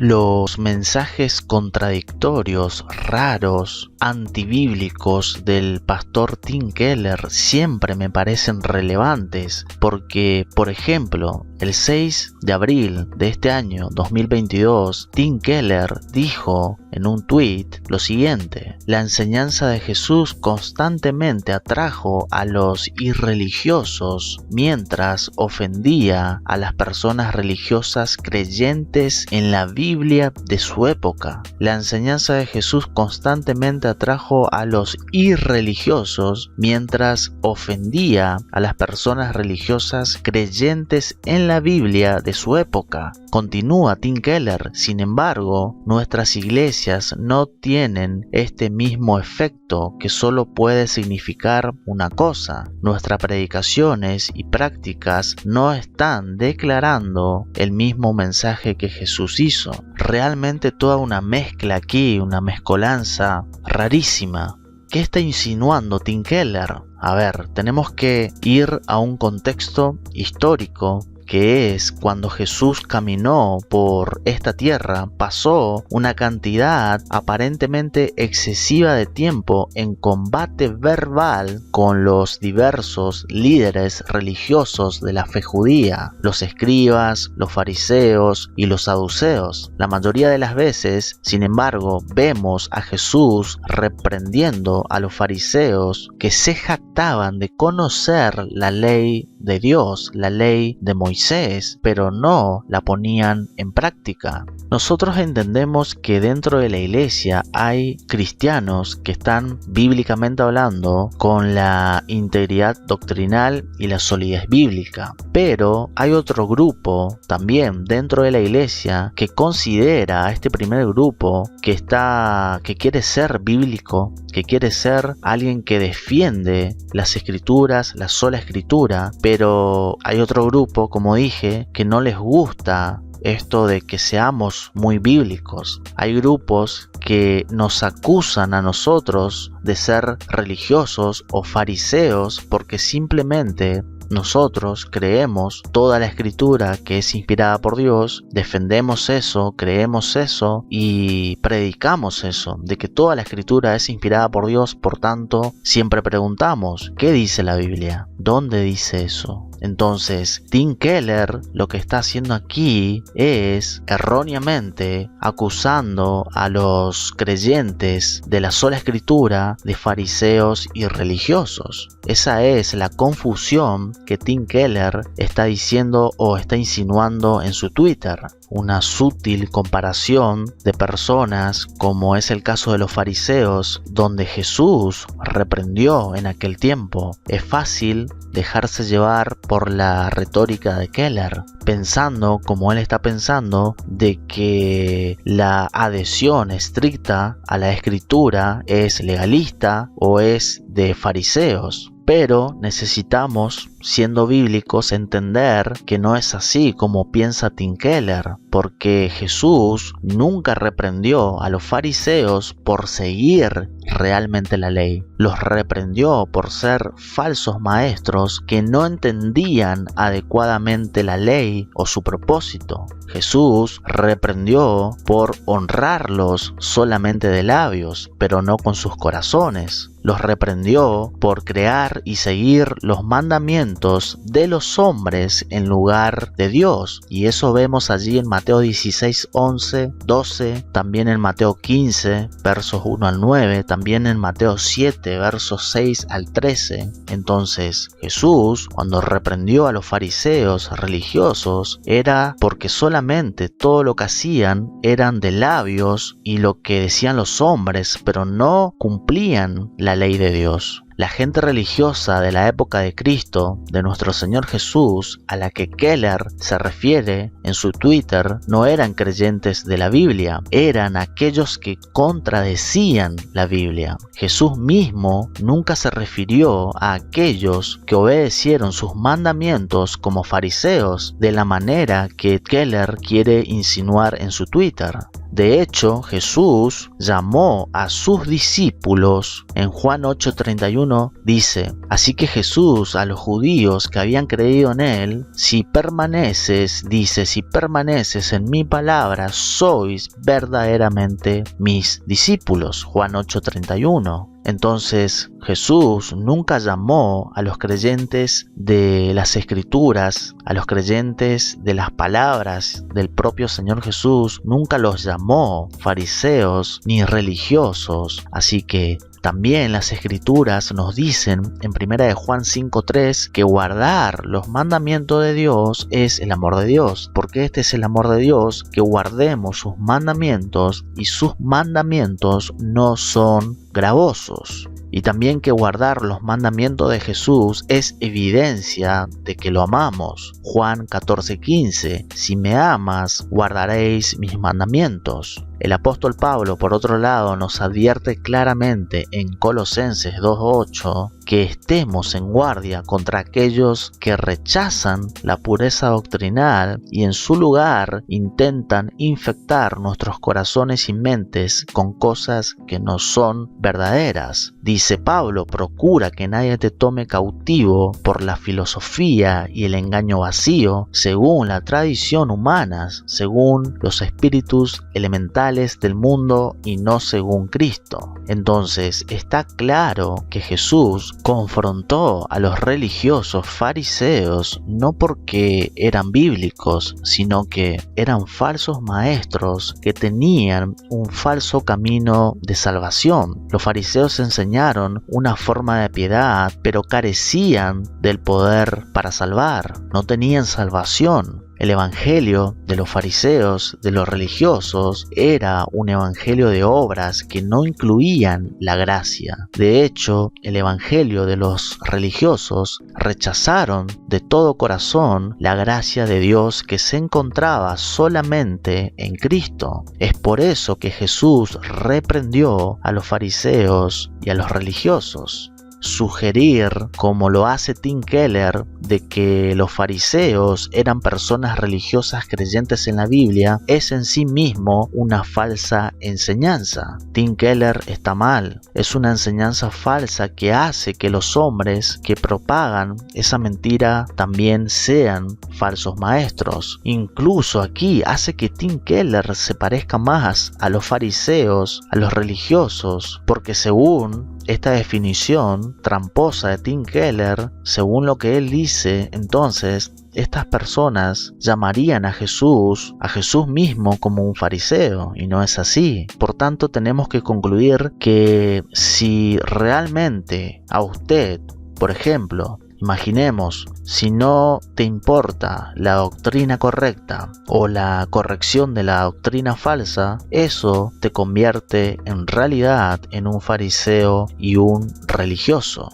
Los mensajes contradictorios, raros, antibíblicos del pastor Tim Keller siempre me parecen relevantes porque, por ejemplo, el 6 de abril de este año 2022, Tim Keller dijo en un tuit lo siguiente: la enseñanza de Jesús constantemente atrajo a los irreligiosos mientras ofendía a las personas religiosas creyentes en la Biblia de su época. La enseñanza de Jesús constantemente atrajo a los irreligiosos mientras ofendía a las personas religiosas creyentes en la Biblia de su época. Continúa Tim Keller: sin embargo, nuestras iglesias no tienen este mismo efecto, que solo puede significar una cosa. Nuestras predicaciones y prácticas no están declarando el mismo mensaje que Jesús hizo. Realmente toda una mezcla aquí, una mezcolanza rarísima. ¿Qué está insinuando Tim Keller? A ver, tenemos que ir a un contexto histórico, que es cuando Jesús caminó por esta tierra, pasó una cantidad aparentemente excesiva de tiempo en combate verbal con los diversos líderes religiosos de la fe judía, los escribas, los fariseos y los saduceos. La mayoría de las veces, sin embargo, vemos a Jesús reprendiendo a los fariseos que se jactaban de conocer la ley de Dios, la ley de Moisés, pero no la ponían en práctica. Nosotros entendemos que dentro de la iglesia hay cristianos que están bíblicamente hablando con la integridad doctrinal y la solidez bíblica, pero hay otro grupo también dentro de la iglesia que considera a este primer grupo que quiere ser bíblico, que quiere ser alguien que defiende las escrituras, la sola escritura, pero hay otro grupo, como dije, que no les gusta esto de que seamos muy bíblicos. Hay grupos que nos acusan a nosotros de ser religiosos o fariseos porque simplemente nosotros creemos toda la escritura que es inspirada por Dios, defendemos eso, creemos eso y predicamos eso, de que toda la escritura es inspirada por Dios. Por tanto, siempre preguntamos, ¿qué dice la Biblia? ¿Dónde dice eso? Entonces, Tim Keller lo que está haciendo aquí es erróneamente acusando a los creyentes de la sola escritura de fariseos y religiosos. Esa es la confusión que Tim Keller está diciendo o está insinuando en su Twitter. Una sutil comparación de personas, como es el caso de los fariseos, donde Jesús reprendió en aquel tiempo. Es fácil dejarse llevar por la retórica de Keller, pensando como él está pensando, de que la adhesión estricta a la escritura es legalista o es de fariseos. Pero necesitamos, siendo bíblicos, entender que no es así como piensa Tim Keller, porque Jesús nunca reprendió a los fariseos por seguir realmente la ley. Los reprendió por ser falsos maestros que no entendían adecuadamente la ley o su propósito. Jesús reprendió por honrarlos solamente de labios, pero no con sus corazones. Los reprendió por crear y seguir los mandamientos de los hombres en lugar de Dios. Y eso vemos allí en Mateo 16, 11, 12, también en Mateo 15, versos 1 al 9, también en Mateo 7, versos 6 al 13. Entonces, Jesús, cuando reprendió a los fariseos religiosos, era porque solamente todo lo que hacían eran de labios y lo que decían los hombres, pero no cumplían la ley de Dios. La gente religiosa de la época de Cristo, de nuestro Señor Jesús, a la que Keller se refiere en su Twitter, no eran creyentes de la Biblia, eran aquellos que contradecían la Biblia. Jesús mismo nunca se refirió a aquellos que obedecieron sus mandamientos como fariseos, de la manera que Keller quiere insinuar en su Twitter. De hecho, Jesús llamó a sus discípulos. En Juan 8:31 dice: así que Jesús a los judíos que habían creído en él: si permaneces en mi palabra, sois verdaderamente mis discípulos. Juan 8:31. Entonces, Jesús nunca llamó a los creyentes de las Escrituras, a los creyentes de las palabras del propio Señor Jesús, nunca los llamó fariseos ni religiosos. Así que también las Escrituras nos dicen en 1 de Juan 5:3 que guardar los mandamientos de Dios es el amor de Dios. Porque este es el amor de Dios, que guardemos sus mandamientos, y sus mandamientos no son gravosos. Y también que guardar los mandamientos de Jesús es evidencia de que lo amamos. Juan 14:15: si me amas, guardaréis mis mandamientos. El apóstol Pablo, por otro lado, nos advierte claramente en Colosenses 2:8 que estemos en guardia contra aquellos que rechazan la pureza doctrinal y en su lugar intentan infectar nuestros corazones y mentes con cosas que no son verdaderas. Dice Pablo: procura que nadie te tome cautivo por la filosofía y el engaño vacío, según la tradición humana, según los espíritus elementales del mundo y no según Cristo. Entonces está claro que Jesús confrontó a los religiosos fariseos no porque eran bíblicos, sino que eran falsos maestros que tenían un falso camino de salvación. Los fariseos enseñaron una forma de piedad, pero carecían del poder para salvar, no tenían salvación. El evangelio de los fariseos, de los religiosos, era un evangelio de obras que no incluían la gracia. De hecho, el evangelio de los religiosos rechazaron de todo corazón la gracia de Dios que se encontraba solamente en Cristo. Es por eso que Jesús reprendió a los fariseos y a los religiosos. Sugerir, como lo hace Tim Keller, de que los fariseos eran personas religiosas creyentes en la Biblia es en sí mismo una falsa enseñanza. Tim Keller está mal. Es una enseñanza falsa que hace que los hombres que propagan esa mentira también sean falsos maestros. Incluso aquí hace que Tim Keller se parezca más a los fariseos, a los religiosos, porque según esta definición tramposa de Tim Keller, según lo que él dice, entonces estas personas llamarían a Jesús mismo como un fariseo, y no es así. Por tanto, tenemos que concluir que si realmente a usted, por ejemplo, imaginemos, si no te importa la doctrina correcta o la corrección de la doctrina falsa, eso te convierte en realidad en un fariseo y un religioso.